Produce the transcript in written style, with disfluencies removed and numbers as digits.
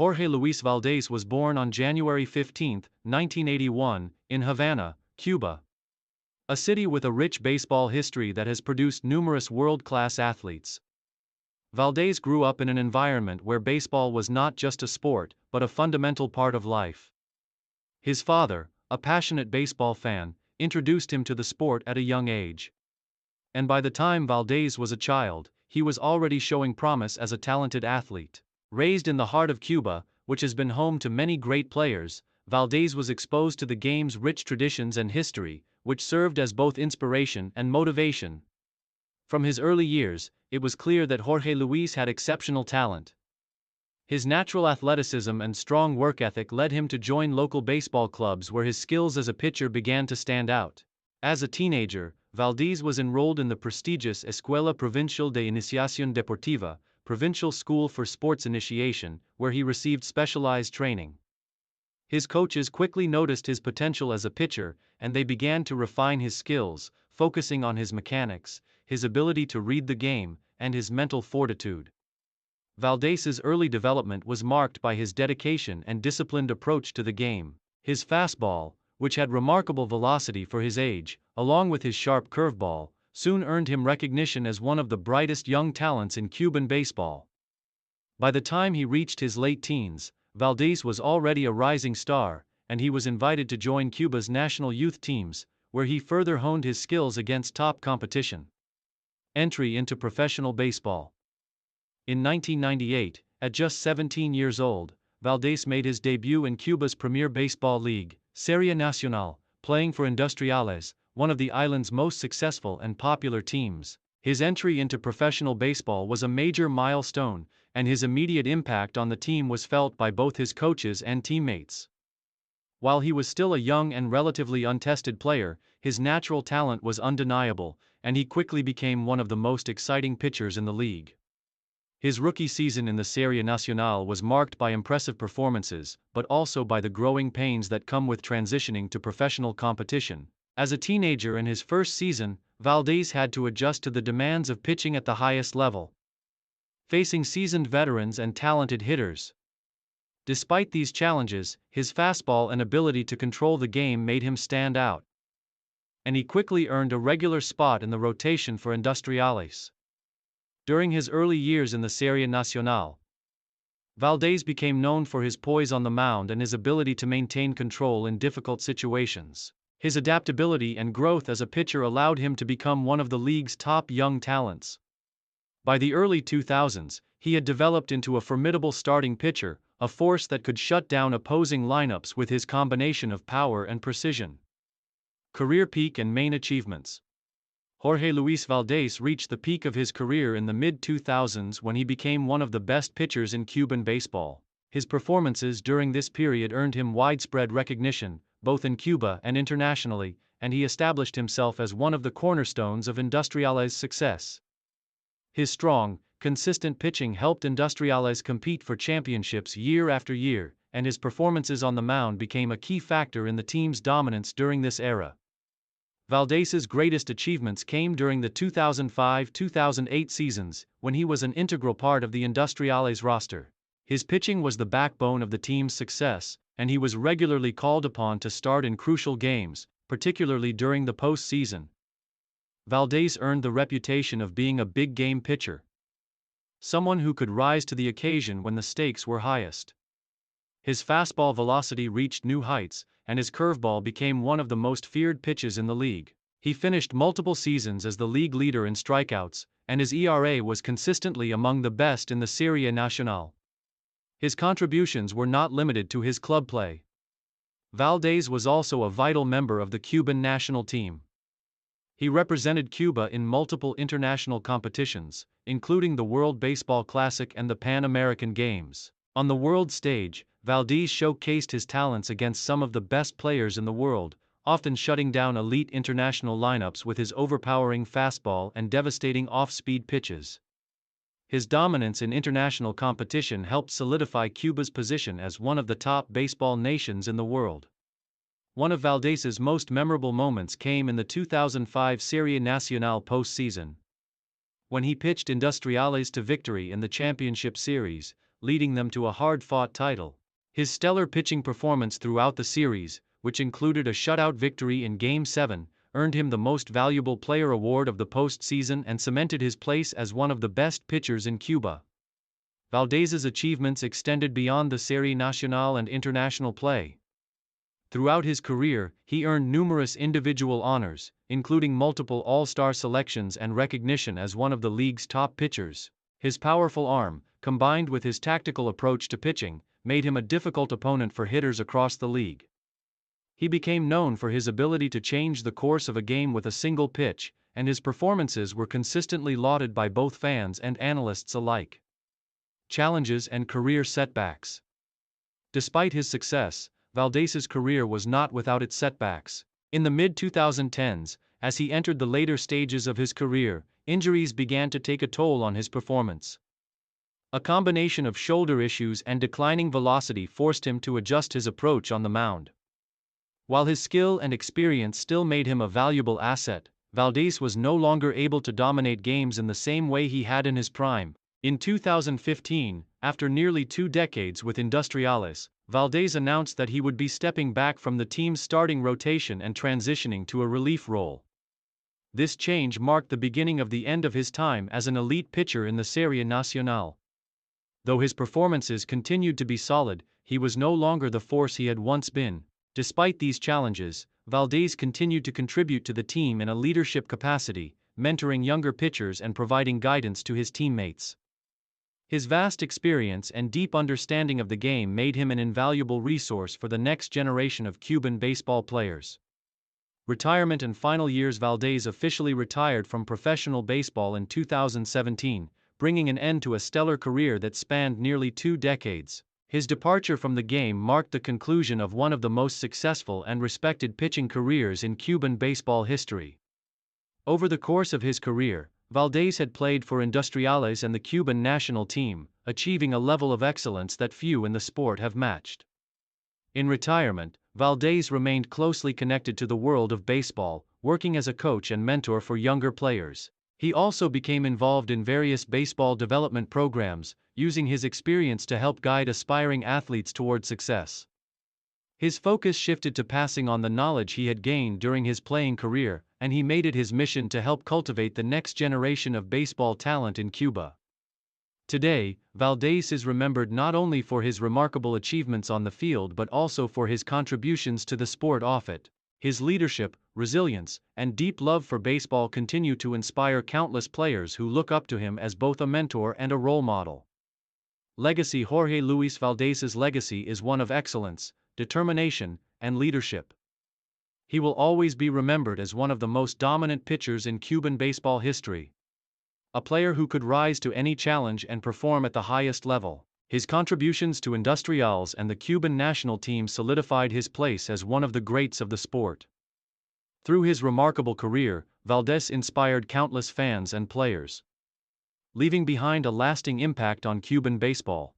Jorge Luis Valdés was born on January 15, 1981, in Havana, Cuba. A city with a rich baseball history that has produced numerous world-class athletes. Valdés grew up in an environment where baseball was not just a sport, but a fundamental part of life. His father, a passionate baseball fan, introduced him to the sport at a young age. And by the time Valdés was a child, he was already showing promise as a talented athlete. Raised in the heart of Cuba, which has been home to many great players, Valdés was exposed to the game's rich traditions and history, which served as both inspiration and motivation. From his early years, it was clear that Jorge Luis had exceptional talent. His natural athleticism and strong work ethic led him to join local baseball clubs where his skills as a pitcher began to stand out. As a teenager, Valdés was enrolled in the prestigious Escuela Provincial de Iniciación Deportiva, Provincial School for Sports Initiation, where he received specialized training. His coaches quickly noticed his potential as a pitcher, and they began to refine his skills, focusing on his mechanics, his ability to read the game, and his mental fortitude. Valdés's early development was marked by his dedication and disciplined approach to the game. His fastball, which had remarkable velocity for his age, along with his sharp curveball, soon earned him recognition as one of the brightest young talents in Cuban baseball. By the time he reached his late teens, Valdés was already a rising star, and he was invited to join Cuba's national youth teams, where he further honed his skills against top competition. Entry into professional baseball. In 1998, at just 17 years old, Valdés made his debut in Cuba's premier baseball league, Serie Nacional, playing for Industriales, one of the island's most successful and popular teams. His entry into professional baseball was a major milestone, and his immediate impact on the team was felt by both his coaches and teammates. While he was still a young and relatively untested player, his natural talent was undeniable, and he quickly became one of the most exciting pitchers in the league. His rookie season in the Serie Nacional was marked by impressive performances, but also by the growing pains that come with transitioning to professional competition. As a teenager in his first season, Valdés had to adjust to the demands of pitching at the highest level, facing seasoned veterans and talented hitters. Despite these challenges, his fastball and ability to control the game made him stand out, and he quickly earned a regular spot in the rotation for Industriales. During his early years in the Serie Nacional, Valdés became known for his poise on the mound and his ability to maintain control in difficult situations. His adaptability and growth as a pitcher allowed him to become one of the league's top young talents. By the early 2000s, he had developed into a formidable starting pitcher, a force that could shut down opposing lineups with his combination of power and precision. Career peak and main achievements. Jorge Luis Valdés reached the peak of his career in the mid-2000s when he became one of the best pitchers in Cuban baseball. His performances during this period earned him widespread recognition, both in Cuba and internationally, and he established himself as one of the cornerstones of Industriales' success. His strong, consistent pitching helped Industriales compete for championships year after year, and his performances on the mound became a key factor in the team's dominance during this era. Valdés's greatest achievements came during the 2005-2008 seasons, when he was an integral part of the Industriales roster. His pitching was the backbone of the team's success, and he was regularly called upon to start in crucial games, particularly during the postseason. Valdés earned the reputation of being a big-game pitcher, someone who could rise to the occasion when the stakes were highest. His fastball velocity reached new heights, and his curveball became one of the most feared pitches in the league. He finished multiple seasons as the league leader in strikeouts, and his ERA was consistently among the best in the Serie Nacional. His contributions were not limited to his club play. Valdés was also a vital member of the Cuban national team. He represented Cuba in multiple international competitions, including the World Baseball Classic and the Pan American Games. On the world stage, Valdés showcased his talents against some of the best players in the world, often shutting down elite international lineups with his overpowering fastball and devastating off-speed pitches. His dominance in international competition helped solidify Cuba's position as one of the top baseball nations in the world. One of Valdés's most memorable moments came in the 2005 Serie Nacional postseason. When he pitched Industriales to victory in the championship series, leading them to a hard-fought title. His stellar pitching performance throughout the series, which included a shutout victory in Game 7, earned him the Most Valuable Player award of the postseason and cemented his place as one of the best pitchers in Cuba. Valdés's achievements extended beyond the Serie Nacional and international play. Throughout his career, he earned numerous individual honors, including multiple All-Star selections and recognition as one of the league's top pitchers. His powerful arm, combined with his tactical approach to pitching, made him a difficult opponent for hitters across the league. He became known for his ability to change the course of a game with a single pitch, and his performances were consistently lauded by both fans and analysts alike. Challenges and career setbacks. Despite his success, Valdés's career was not without its setbacks. In the mid-2010s, as he entered the later stages of his career, injuries began to take a toll on his performance. A combination of shoulder issues and declining velocity forced him to adjust his approach on the mound. While his skill and experience still made him a valuable asset, Valdés was no longer able to dominate games in the same way he had in his prime. In 2015, after nearly 2 decades with Industriales, Valdés announced that he would be stepping back from the team's starting rotation and transitioning to a relief role. This change marked the beginning of the end of his time as an elite pitcher in the Serie Nacional. Though his performances continued to be solid, he was no longer the force he had once been. Despite these challenges, Valdés continued to contribute to the team in a leadership capacity, mentoring younger pitchers and providing guidance to his teammates. His vast experience and deep understanding of the game made him an invaluable resource for the next generation of Cuban baseball players. Retirement and final years. Valdés officially retired from professional baseball in 2017, bringing an end to a stellar career that spanned nearly 2 decades. His departure from the game marked the conclusion of one of the most successful and respected pitching careers in Cuban baseball history. Over the course of his career, Valdés had played for Industriales and the Cuban national team, achieving a level of excellence that few in the sport have matched. In retirement, Valdés remained closely connected to the world of baseball, working as a coach and mentor for younger players. He also became involved in various baseball development programs, using his experience to help guide aspiring athletes toward success. His focus shifted to passing on the knowledge he had gained during his playing career, and he made it his mission to help cultivate the next generation of baseball talent in Cuba. Today, Valdés is remembered not only for his remarkable achievements on the field but also for his contributions to the sport off it. His leadership, resilience, and deep love for baseball continue to inspire countless players who look up to him as both a mentor and a role model. Legacy. Jorge Luis Valdés's legacy is one of excellence, determination, and leadership. He will always be remembered as one of the most dominant pitchers in Cuban baseball history. A player who could rise to any challenge and perform at the highest level. His contributions to Industriales and the Cuban national team solidified his place as one of the greats of the sport. Through his remarkable career, Valdés inspired countless fans and players, leaving behind a lasting impact on Cuban baseball.